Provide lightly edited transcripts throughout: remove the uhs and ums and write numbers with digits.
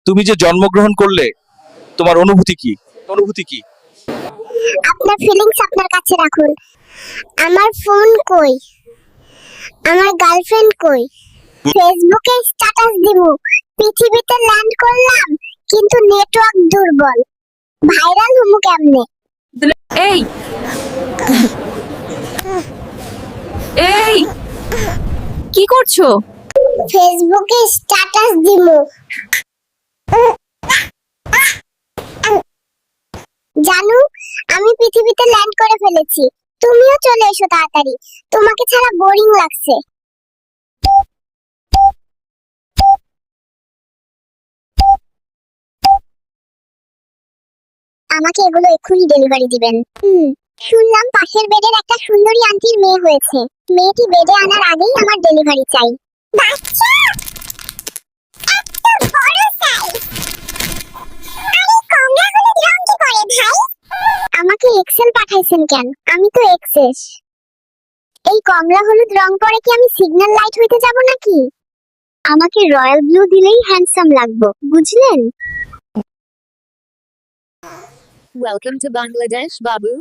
তুমি যে জন্মগ্রহণ করলে তোমার অনুভূতি কি? আপনার ফিলিংস আপনার কাছে রাখুন। আমার ফোন কই? আমার গার্লফ্রেন্ড কই? ফেসবুকে স্ট্যাটাস দিমু, পৃথিবীতে ল্যান্ড করলাম কিন্তু নেটওয়ার্ক দুর্বল, ভাইরাল হমু কেমনে? এই এই কি করছো? ফেসবুকে স্ট্যাটাস দিমু। জানু, আমি পৃথিবীতে ল্যান্ড করে ফেলেছি, তুমিও চলে এসো তাড়াতাড়ি, তোমাকে ছাড়া বোরিং লাগছে। আমাকে এগুলো এক্ষুনি ডেলিভারি দিবেন। শুনলাম পাশের বেডের একটা সুন্দরী আন্টির মেয়ে হয়েছে, মেয়েটি বেডে আনার আগেই আমার ডেলিভারি চাই। বাচ্চা এত বড় সাইজ, আরে কমলাগুলো রং কি করে ভাই? আমাকে এক্সেল পাঠাইছেন কেন? আমি তো এক্সেস। এই কমলা হলুদ রং পরে কি আমি সিগন্যাল লাইট হইতে যাব নাকি? আমাকে রয়্যাল ব্লু দিলেই হ্যান্ডসাম লাগবো, বুঝলেন? Welcome to Bangladesh, Babu.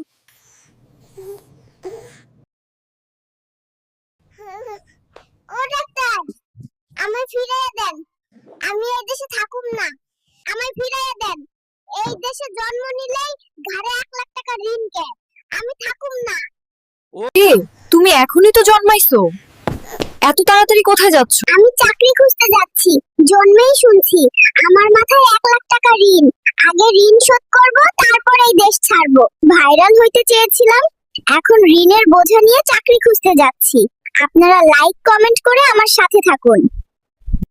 ও ডাক্তার, আমায় ফিরিয়ে দেন, আমি এই দেশে থাকুম না, আমায় ফিরিয়ে দেন। এই দেশে জন্ম নিলেই ঘাড়ে 1 লাখ টাকা ঋণ কে, আমি থাকুম না। এ তুমি এখনই তো জন্মাইছো, এত তাড়াতাড়ি কোথায় যাচ্ছ? আমি চাকরি খুঁজতে যাচ্ছি, জন্মেই শুনছি আমার মাথায় 1 লাখ টাকা ঋণ, আগে ঋণ শোধ করব তারপর এই দেশ ছাড়বো। ভাইরাল হইতে চেয়েছিলাম, এখন ঋণের বোঝা নিয়ে চাকরি খুঁজতে যাচ্ছি। আপনারা লাইক কমেন্ট করে আমার সাথে থাকুন।